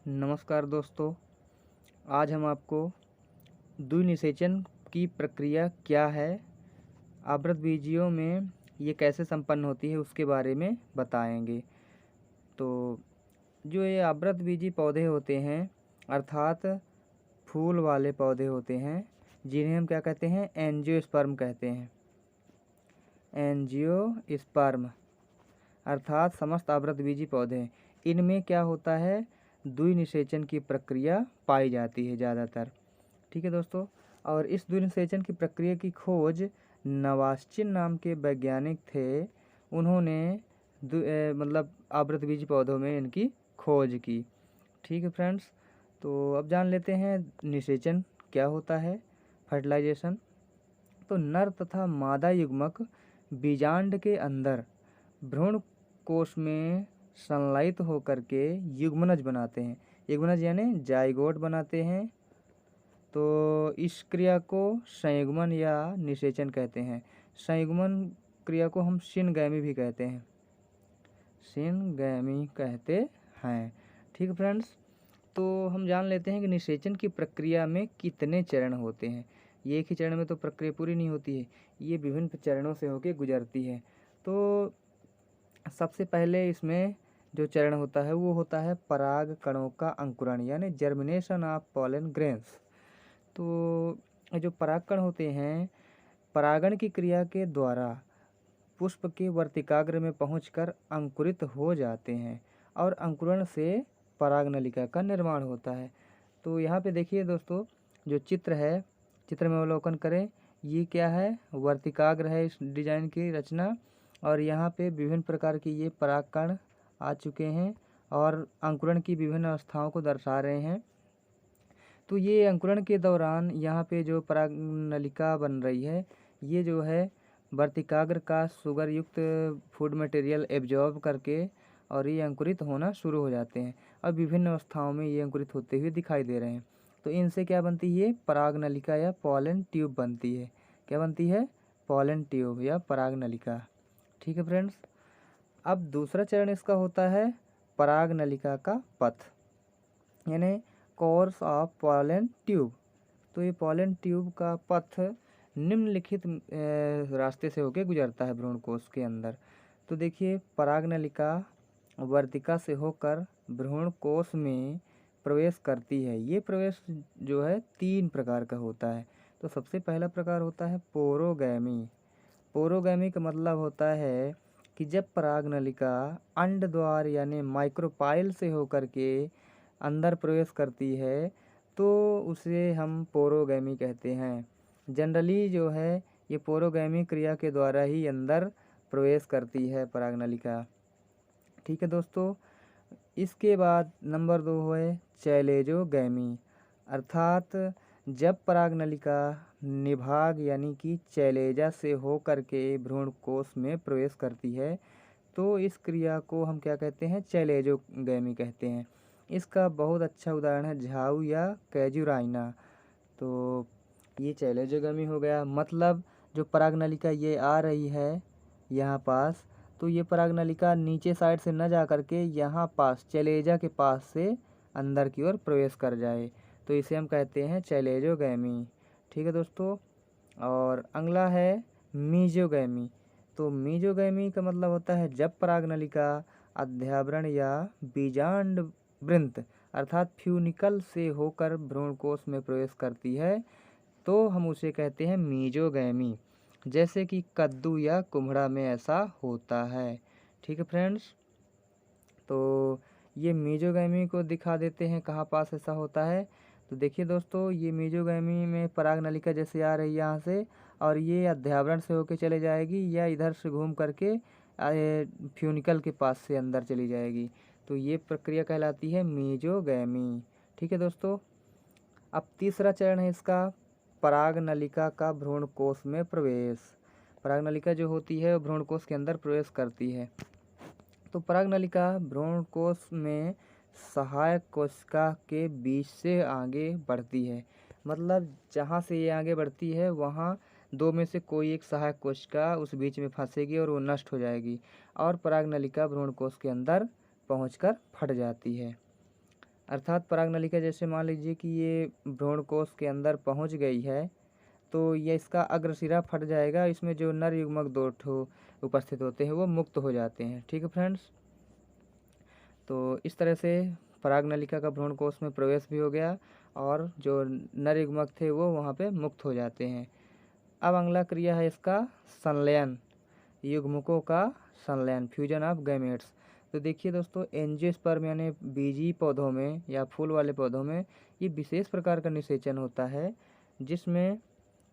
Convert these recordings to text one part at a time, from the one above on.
नमस्कार दोस्तों। आज हम आपको द्विनिषेचन की प्रक्रिया क्या है, आवृतबीजियों में ये कैसे संपन्न होती है उसके बारे में बताएंगे। तो जो ये आवृतबीजी पौधे होते हैं अर्थात फूल वाले पौधे होते हैं, जिन्हें हम क्या कहते हैं, एंजियोस्पर्म कहते हैं। एंजियोस्पर्म अर्थात समस्त आवृतबीजी पौधे, इनमें क्या होता है, द्विनिषेचन की प्रक्रिया पाई जाती है ज़्यादातर। ठीक है दोस्तों। और इस द्विनिषेचन की प्रक्रिया की खोज नवास्चिन नाम के वैज्ञानिक थे। उन्होंने मतलब आवृतबीजी पौधों में इनकी खोज की। ठीक है फ्रेंड्स, तो अब जान लेते हैं निषेचन क्या होता है, फर्टिलाइजेशन। तो नर तथा मादा युग्मक बीजांड के अंदर भ्रूण कोश में संलयित होकर के युग्मनज बनाते हैं। युग्मनज यानी जाइगोट बनाते हैं। तो इस क्रिया को संयुग्मन या निषेचन कहते हैं। संयुग्मन क्रिया को हम सिनगैमी भी कहते हैं। सिनगैमी कहते हैं। ठीक है फ्रेंड्स, तो हम जान लेते हैं कि निषेचन की प्रक्रिया में कितने चरण होते हैं। ये एक ही चरण में तो प्रक्रिया पूरी नहीं होती है, ये विभिन्न चरणों से होकर गुजरती है। तो सबसे पहले इसमें जो चरण होता है वो होता है पराग कणों का अंकुरण यानी जर्मिनेशन ऑफ पॉलन ग्रेन्स। तो जो परागकण होते हैं परागण की क्रिया के द्वारा पुष्प के वर्तिकाग्र में पहुंचकर अंकुरित हो जाते हैं और अंकुरण से परागनलिका का निर्माण होता है। तो यहाँ पे देखिए दोस्तों, जो चित्र है, चित्र में अवलोकन करें। ये क्या है, वर्तिकाग्र है इस डिजाइन की रचना, और यहाँ पे विभिन्न प्रकार के ये परागकण आ चुके हैं और अंकुरण की विभिन्न अवस्थाओं को दर्शा रहे हैं। तो ये अंकुरण के दौरान यहाँ पे जो परागनलिका बन रही है, ये जो है वर्तिकाग्र का शुगर युक्त फूड मटेरियल एब्जॉर्ब करके और ये अंकुरित होना शुरू हो जाते हैं। अब विभिन्न अवस्थाओं में ये अंकुरित होते हुए दिखाई दे रहे हैं। तो इनसे क्या बनती है, परागनलिका या पॉलन ट्यूब बनती है। क्या बनती है, पॉलन ट्यूब या परागनलिका। ठीक है फ्रेंड्स, अब दूसरा चरण इसका होता है परागनलिका का पथ यानी कोर्स ऑफ पॉलन ट्यूब। तो ये पॉलन ट्यूब का पथ निम्नलिखित रास्ते से होकर गुजरता है भ्रूण कोश के अंदर। तो देखिए, परागनलिका वर्तिका से होकर भ्रूण कोश में प्रवेश करती है। ये प्रवेश जो है 3 प्रकार का होता है। तो सबसे पहला प्रकार होता है पोरोगैमी। पोरोगैमी का मतलब होता है कि जब परागनलिका अंड द्वार यानी माइक्रोपाइल से होकर के अंदर प्रवेश करती है तो उसे हम पोरोगैमी कहते हैं। जनरली जो है ये पोरोगैमी क्रिया के द्वारा ही अंदर प्रवेश करती है परागनलिका। ठीक है दोस्तों, इसके बाद नंबर 2 है चैलेजोगैमी, अर्थात जब परागनलिका निभाग यानी कि चैलेजा से होकर के भ्रूण कोश में प्रवेश करती है तो इस क्रिया को हम क्या कहते हैं, चैलेजोगैमी कहते हैं। इसका बहुत अच्छा उदाहरण है झाऊ या कैजुराइना। तो ये चैलेजोगैमी हो गया, मतलब जो परागनलिका ये आ रही है यहाँ पास, तो ये परागनलिका नीचे साइड से न जा करके यहाँ पास चैलेजा के पास से अंदर की ओर प्रवेश कर जाए, तो इसे हम कहते हैं चैलेजोगैमी। ठीक है दोस्तों, और अगला है मीजोगैमी। तो मीजोगैमी का मतलब होता है जब परागनलिका अध्यावरण या बीजांड वृंत अर्थात फ्यूनिकल से होकर भ्रूणकोश में प्रवेश करती है तो हम उसे कहते हैं मीजोगैमी, जैसे कि कद्दू या कुम्हड़ा में ऐसा होता है। ठीक है फ्रेंड्स, तो ये मीजोगैमी को दिखा देते हैं कहाँ पास ऐसा होता है। तो देखिए दोस्तों, ये मीजोगैमी में परागनलिका जैसे आ रही है यहाँ से, और ये अध्यावरण से होके चले जाएगी या इधर से घूम करके फ्यूनिकल के पास से अंदर चली जाएगी। तो ये प्रक्रिया कहलाती है मीजोगैमी। ठीक है दोस्तों, अब तीसरा चरण है इसका परागनलिका का भ्रूणकोश में प्रवेश। परागनलिका जो होती है भ्रूणकोश के अंदर प्रवेश करती है। तो परागनलिका भ्रूणकोश में सहायक कोशिका के बीच से आगे बढ़ती है। मतलब जहाँ से ये आगे बढ़ती है वहाँ 2 में से कोई एक सहायक कोशिका उस बीच में फंसेगी और वो नष्ट हो जाएगी और परागनलिका भ्रूणकोश के अंदर पहुंचकर फट जाती है। अर्थात परागनलिका जैसे मान लीजिए कि ये भ्रूणकोश के अंदर पहुंच गई है तो ये इसका अग्रशिरा फट जाएगा, इसमें जो नर युग्मक 2 ठो उपस्थित होते हैं वो मुक्त हो जाते हैं। ठीक है फ्रेंड्स, तो इस तरह से परागनलिका का भ्रूणकोश में प्रवेश भी हो गया और जो नर युग्मक थे वो वहाँ पे मुक्त हो जाते हैं। अब अगला क्रिया है इसका संलयन, युग्मकों का संलयन, फ्यूजन ऑफ गैमेट्स। तो देखिए दोस्तों, एंजियोस्पर्म यानी बीजी पौधों में या फूल वाले पौधों में ये विशेष प्रकार का निषेचन होता है जिसमें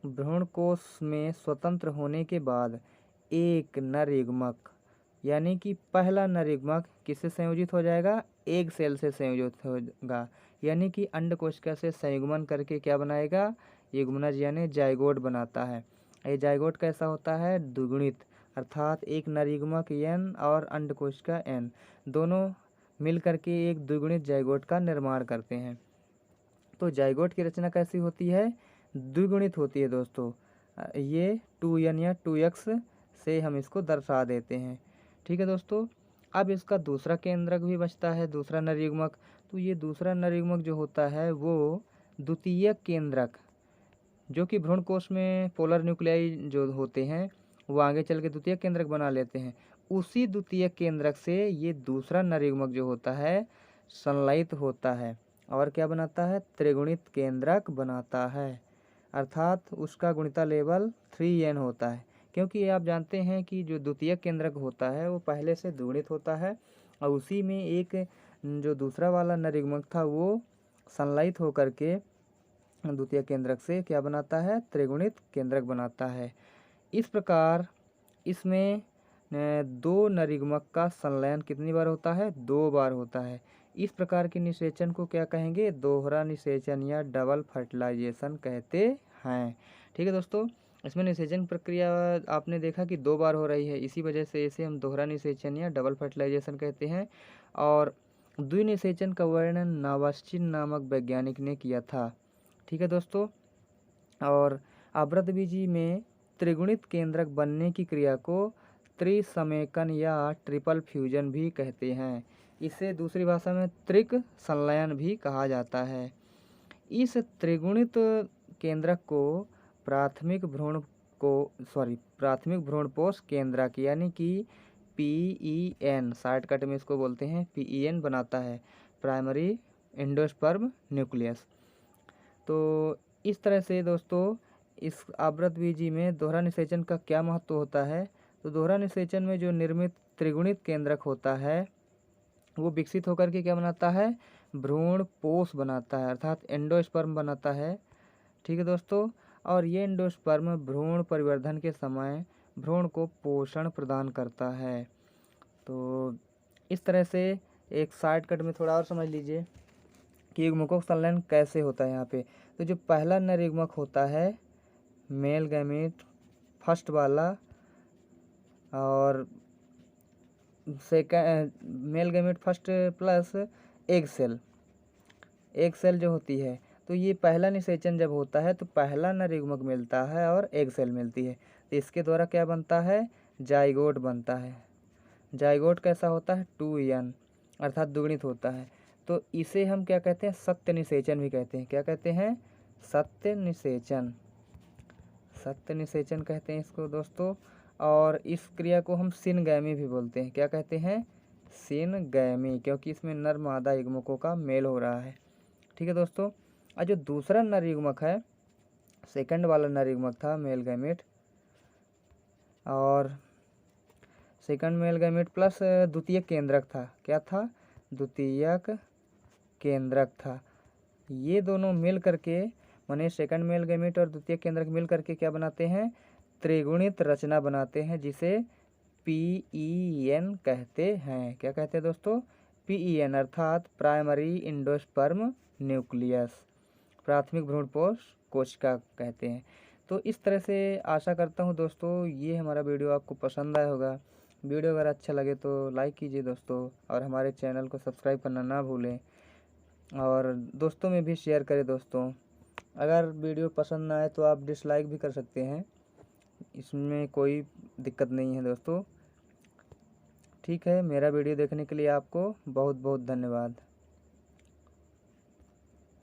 भ्रूणकोश में स्वतंत्र होने के बाद एक नर युग्मक यानी कि पहला नर युग्मक किससे संयोजित हो जाएगा, एग सेल से संयोजित होगा, यानी कि अंडकोशिका से संयुग्मन करके क्या बनाएगा, युग्मनज यानी जाइगोट बनाता है। ये जाइगोट कैसा होता है, द्विगुणित, अर्थात एक नर युग्मक एन और अंडकोशिका एन दोनों मिल करके एक द्विगुणित जाइगोट का निर्माण करते हैं। तो जाइगोट की रचना कैसी होती है, द्विगुणित होती है दोस्तों। ये 2n या 2x से हम इसको दर्शा देते हैं। ठीक है दोस्तों, अब इसका दूसरा केंद्रक भी बचता है, दूसरा नर युग्मक। तो ये दूसरा नर युग्मक जो होता है वो द्वितीयक केंद्रक, जो कि भ्रूणकोश में पोलर न्यूक्लियाई जो होते हैं वो आगे चल के द्वितीयक केंद्रक बना लेते हैं। उसी द्वितीयक केंद्रक से ये दूसरा नर युग्मक जो होता है संलयित होता है और क्या बनाता है, त्रिगुणित केंद्रक बनाता है, अर्थात उसका गुणिता लेवल 3n होता है। क्योंकि आप जानते हैं कि जो द्वितीयक केंद्रक होता है वो पहले से द्विगुणित होता है और उसी में एक जो दूसरा वाला नर युग्मक था वो संलयित होकर के द्वितीय केंद्रक से क्या बनाता है, त्रिगुणित केंद्रक बनाता है। इस प्रकार इसमें 2 नर युग्मक का संलयन कितनी बार होता है, 2 बार होता है। इस प्रकार के निषेचन को क्या कहेंगे, दोहरा निषेचन या डबल फर्टिलाइजेशन कहते हैं। ठीक है दोस्तों, इसमें निषेचन प्रक्रिया आपने देखा कि 2 बार हो रही है, इसी वजह से इसे हम दोहरा निषेचन या डबल फर्टिलाइजेशन कहते हैं। और द्विनिषेचन का वर्णन नावास्चिन नामक वैज्ञानिक ने किया था। ठीक है दोस्तों, और आवृतबीजी में त्रिगुणित केंद्रक बनने की क्रिया को त्रिसमेकन या ट्रिपल फ्यूजन भी कहते हैं। इसे दूसरी भाषा में त्रिक संलयन भी कहा जाता है। इस त्रिगुणित केंद्रक को प्राथमिक भ्रूणपोष केंद्रक यानी कि PEN, शॉर्टकट में इसको बोलते हैं PEN बनाता है, प्राइमरी एंडोस्पर्म न्यूक्लियस। तो इस तरह से दोस्तों इस आवृतबीजी में दोहरा निषेचन का क्या महत्व होता है, तो दोहरा निषेचन में जो निर्मित त्रिगुणित केंद्रक होता है वो विकसित होकर के क्या बनाता है, भ्रूणपोष बनाता है, अर्थात एंडोस्पर्म बनाता है। ठीक है दोस्तों, और ये एंडोस्पर्म भ्रूण परिवर्धन के समय भ्रूण को पोषण प्रदान करता है। तो इस तरह से एक शॉर्टकट में थोड़ा और समझ लीजिए कि युग्मकों का संलयन कैसे होता है यहाँ पे। तो जो पहला नर युग्मक होता है मेल गैमेट फर्स्ट वाला, और male gamete first plus egg cell जो होती है, तो ये पहला निषेचन जब होता है तो पहला नर युग्मक मिलता है और एग सेल मिलती है, तो इसके द्वारा क्या बनता है, जाइगोट बनता है। जाइगोट कैसा होता है, 2n, अर्थात दुगुणित होता है। तो इसे हम क्या कहते हैं, सत्य निषेचन भी कहते हैं। क्या कहते हैं, सत्य निषेचन कहते हैं इसको दोस्तों। और इस क्रिया को हम सिनगैमी भी बोलते हैं। क्या कहते हैं, सिनगैमी, क्योंकि इसमें नर मादा युग्मकों का मेल हो रहा है। ठीक है दोस्तों, और जो दूसरा नर युग्मक है, सेकंड वाला नर युग्मक था मेल गैमेट, और सेकंड मेल गैमेट प्लस द्वितीयक केंद्रक था। क्या था, द्वितीयक केंद्रक था। ये दोनों मिल करके माने सेकंड मेल गैमेट और द्वितीयक केंद्रक मिल करके क्या बनाते हैं, त्रिगुणित रचना बनाते हैं, जिसे PEN कहते हैं। क्या कहते हैं दोस्तों, PEN, अर्थात प्राइमरी एंडोस्पर्म न्यूक्लियस, प्राथमिक भ्रूणपोष कोशिका कहते हैं। तो इस तरह से आशा करता हूँ दोस्तों ये हमारा वीडियो आपको पसंद आया होगा। वीडियो अगर अच्छा लगे तो लाइक कीजिए दोस्तों, और हमारे चैनल को सब्सक्राइब करना ना भूलें, और दोस्तों में भी शेयर करें दोस्तों। अगर वीडियो पसंद ना आए तो आप डिसलाइक भी कर सकते हैं, इसमें कोई दिक्कत नहीं है दोस्तों। ठीक है, मेरा वीडियो देखने के लिए आपको बहुत बहुत धन्यवाद।